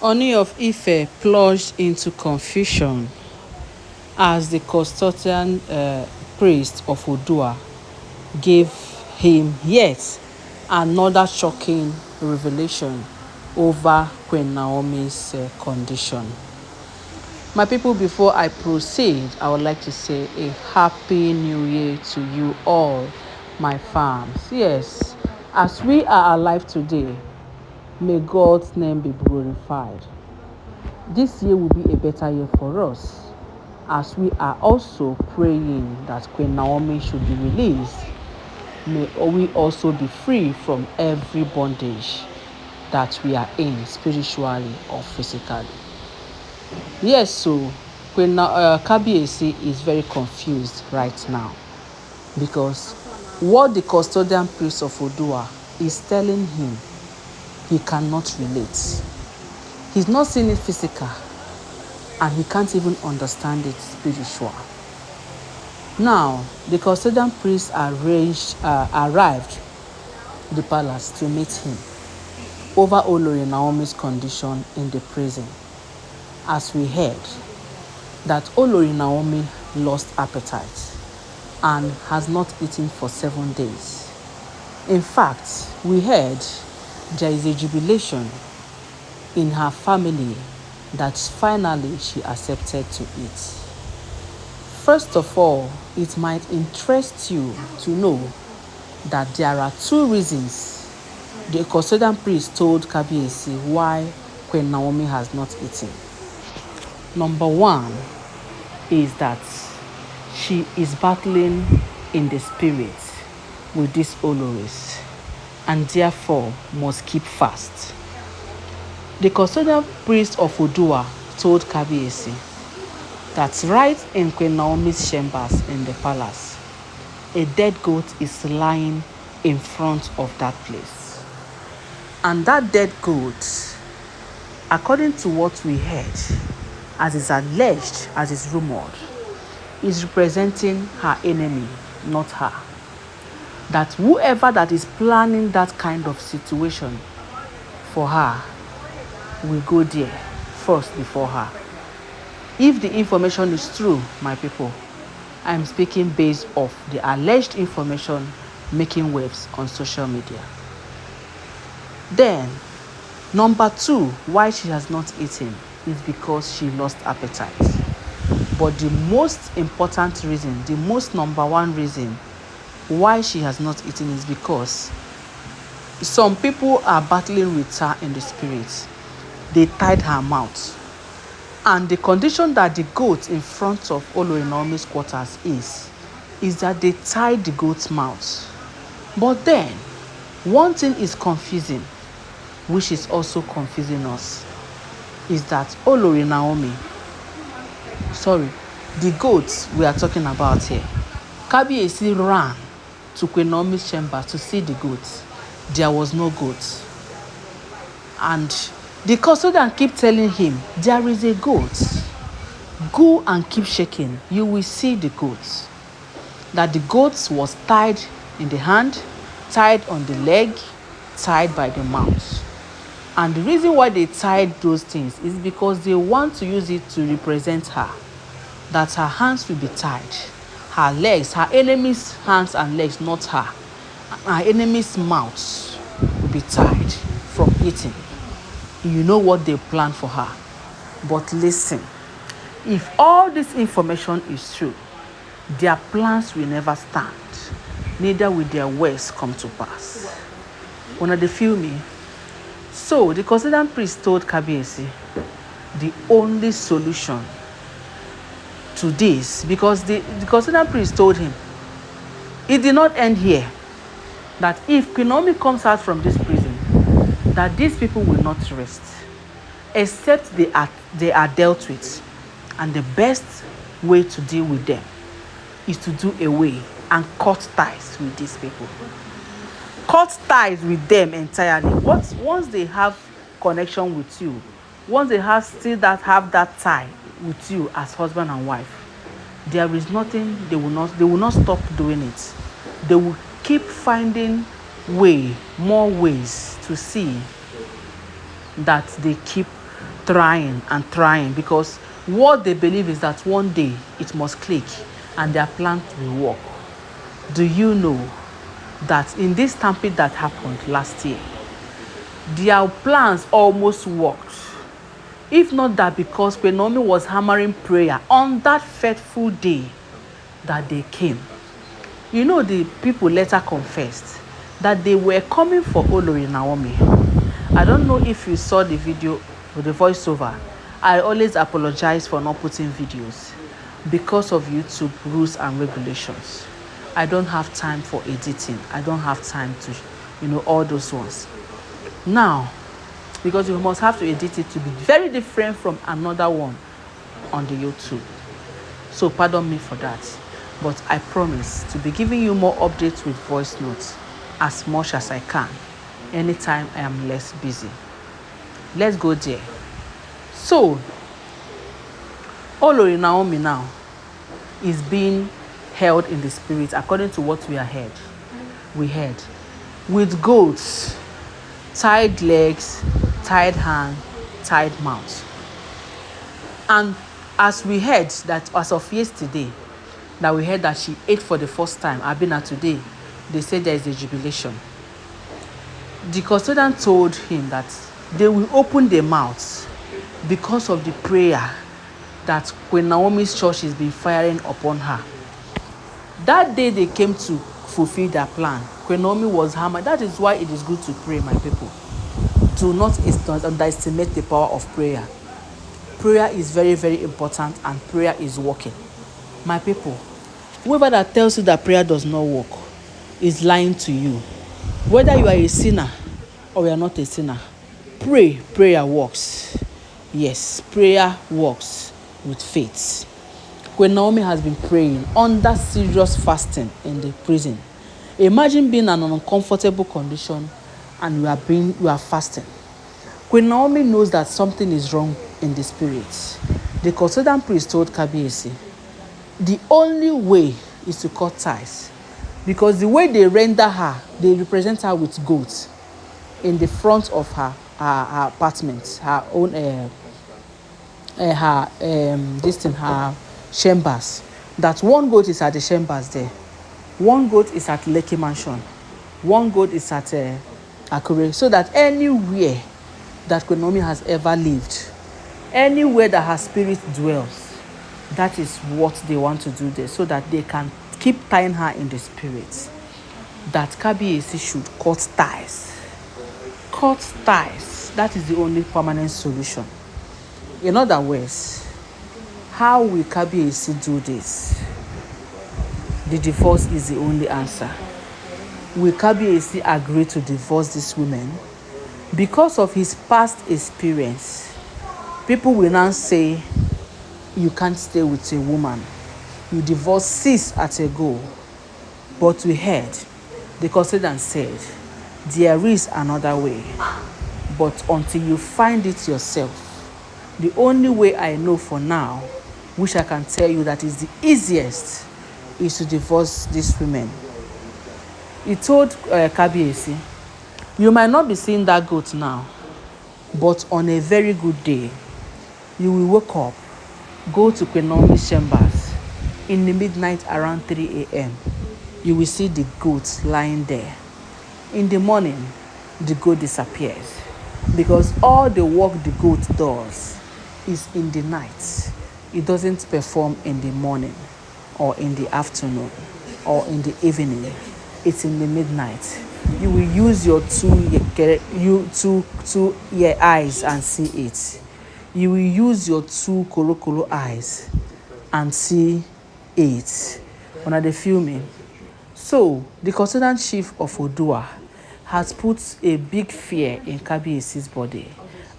Ooni of Ife plunged into confusion as the custodian priest of Odua gave him yet another shocking revelation over Queen Naomi's condition. My people, before I proceed, I would like to say a happy new year to you all, my farms. Yes, as we are alive today, may God's name be glorified. This year will be a better year for us, as we are also praying that Queen Naomi should be released. May we also be free from every bondage that we are in, spiritually or physically. Yes, so Queen Kabiyesi is very confused right now, because what the custodian priest of Odua is telling him, he cannot relate. He's not seeing it physical, and he can't even understand it spiritual. Now, the custodian priest arrived the palace to meet him over Olori Naomi's condition in the prison, as we heard that Olori Naomi lost appetite and has not eaten for 7 days. In fact, we heard there is a jubilation in her family that finally she accepted to eat. First of all, it might interest you to know that there are 2 reasons the custodian priest told Kabiyesi why Queen Naomi has not eaten. Number 1 is that she is battling in the spirit with these Oloris and therefore must keep fast. The custodian priest of Odua told Kabiyesi that right in Queen Naomi's chambers in the palace, a dead goat is lying in front of that place. And that dead goat, according to what we heard, as is alleged, as is rumored, is representing her enemy, not her. That whoever that is planning that kind of situation for her will go there first before her. If the information is true, my people, I'm speaking based off the alleged information making waves on social media. Then, number 2, why she has not eaten is because she lost appetite. But the most important reason, the most number 1 reason why she has not eaten is because some people are battling with her in the spirit. They tied her mouth. And the condition that the goat in front of Olori Naomi's quarters is that they tied the goat's mouth. But then, one thing is confusing, which is also confusing us, is that Olori Naomi, the goats we are talking about here, Kabiyesi ran to Queen Naomi's chamber to see the goat. There was no goat. And the custodian keep telling him, there is a goat. Go and keep shaking. You will see the goat. That the goat was tied in the hand, tied on the leg, tied by the mouth. And the reason why they tied those things is because they want to use it to represent her. That her hands will be tied. Her legs, her enemy's hands and legs, not her. Her enemy's mouth will be tied from eating. You know what they plan for her. But listen, if all this information is true, their plans will never stand, neither will their words come to pass. When they feel me? So the custodian priest told Kabiyesi the only solution to this, because the custodian priest told him it did not end here, that if Queen Naomi comes out from this prison, that these people will not rest except they are dealt with, and the best way to deal with them is to do away and cut ties with these people. Cut ties with them entirely. Once they have connection with you, once they have that tie with you as husband and wife, there is nothing they will not stop doing it. They will keep finding more ways to see that they keep trying and trying, because what they believe is that one day it must click and their plan will work. Do you know that in this stampede that happened last year, their plans almost worked? If not that, because when Naomi was hammering prayer on that fateful day that they came. You know, the people later confessed that they were coming for Olori Naomi. I don't know if you saw the video with the voiceover. I always apologize for not putting videos because of YouTube rules and regulations. I don't have time for editing. I don't have time to, all those ones. Now, because you must have to edit it to be very different from another one on the YouTube. So pardon me for that. But I promise to be giving you more updates with voice notes as much as I can anytime I am less busy. Let's go there. So, Olori Naomi now is being held in the spirit according to what we heard. We heard with goats, tied legs, tied hand, tied mouth. And as we heard that as of yesterday, that we heard that she ate for the first time, Abina today, they said there is a jubilation. The custodian told him that they will open their mouths because of the prayer that Queen Naomi's church has been firing upon her. That day they came to fulfill their plan, Queen Naomi was hammered. That is why it is good to pray, my people. Do not underestimate the power of prayer. Prayer is very, very important, and prayer is working. My people, whoever that tells you that prayer does not work is lying to you. Whether you are a sinner or you are not a sinner, pray. Prayer works. Yes, prayer works with faith. Queen Naomi has been praying under serious fasting in the prison. Imagine being in an uncomfortable condition and you are fasting. Queen Naomi knows that something is wrong in the spirit. The custodian priest told Kabiyesi, the only way is to cut ties, because the way they render her, they represent her with goats in the front of her apartment, her own her chambers. That one goat is at the chambers there, one goat is at Lekki Mansion, one goat is at Akure, so that anywhere that Queen Naomi has ever lived, anywhere that her spirit dwells, that is what they want to do there, so that they can keep tying her in the spirit. That Kabiyesi should cut ties. Cut ties. That is the only permanent solution. In other words, how will Kabiyesi do this? The divorce is the only answer. Will Kabiyesi agree to divorce these women? Because of his past experience, people will now say, you can't stay with a woman. You divorce 6 at a go. But we heard, the custodian said, there is another way. But until you find it yourself, the only way I know for now, which I can tell you that is the easiest, is to divorce these women. He told Kabiyesi, you might not be seeing that goat now, but on a very good day, you will wake up, go to Queen Naomi's chambers in the midnight around 3 a.m. You will see the goat lying there. In the morning, the goat disappears, because all the work the goat does is in the night. It doesn't perform in the morning or in the afternoon or in the evening. It's in the midnight. You will use your two eyes and see it. You will use your 2 kolo eyes and see it. When they feel me. So the custodian chief of Odua has put a big fear in Kabiyesi's body,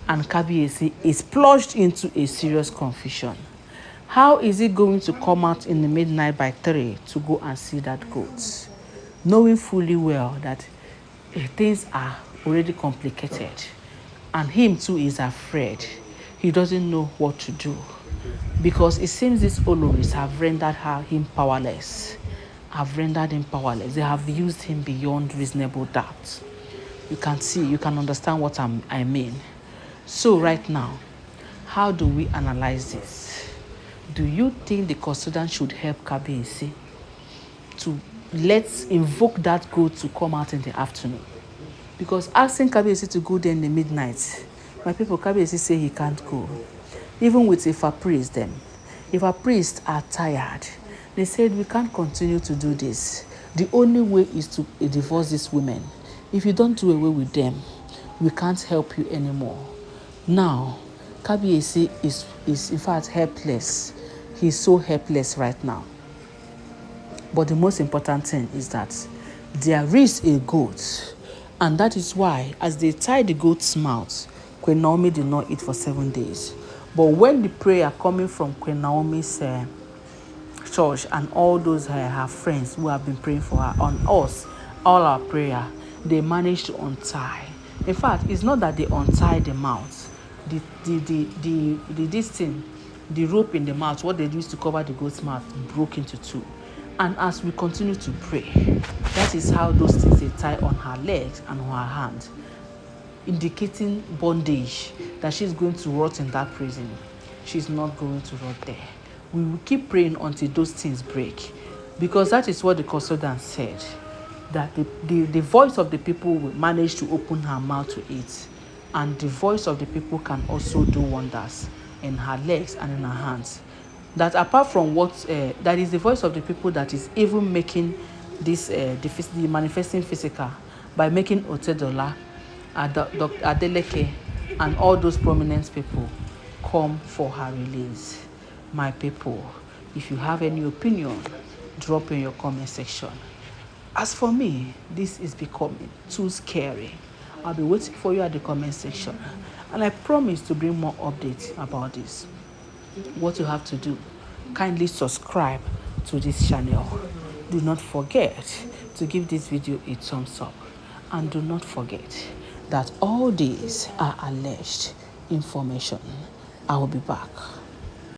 and Kabiyesi is plunged into a serious confusion. How is he going to come out in the midnight by 3 to go and see that goat, knowing fully well that things are already complicated, and him too is afraid? He doesn't know what to do, because it seems these Oloris have rendered him powerless. They have used him beyond reasonable doubt. You can understand what I mean. So right now, how do we analyze this? Do you think the custodian should help Kabiyesi to invoke that goat to come out in the afternoon? Because asking Kabiyesi to go there in the midnight, my people, Kabiyesi say he can't go. Even with Ifa priests them. Ifa priests are tired. They said we can't continue to do this. The only way is to divorce these women. If you don't do away with them, we can't help you anymore. Now, Kabiyesi is in fact helpless. He's so helpless right now. But the most important thing is that there is a goat. And that is why, as they tied the goat's mouth, Queen Naomi did not eat for 7 days. But when the prayer coming from Queen Naomi's church and all those her friends who have been praying for her, on us, all our prayer, they managed to untie. In fact, it's not that they untie the mouth. This thing, the rope in the mouth, what they used to cover the goat's mouth, broke into two. And as we continue to pray, that is how those things they tie on her legs and on her hands, indicating bondage, that she's going to rot in that prison. She's not going to rot there. We will keep praying until those things break, because that is what the custodian said, that the voice of the people will manage to open her mouth to eat, and the voice of the people can also do wonders in her legs and in her hands. That apart from what, that is the voice of the people that is even making this, the manifesting physical, by making Otedola, Dr. Adeleke, and all those prominent people come for her release. My people, if you have any opinion, drop in your comment section. As for me, this is becoming too scary. I'll be waiting for you at the comment section, and I promise to bring more updates about this. What you have to do, kindly subscribe to this channel. Do not forget to give this video a thumbs up, and do not forget that all these are alleged information. I will be back.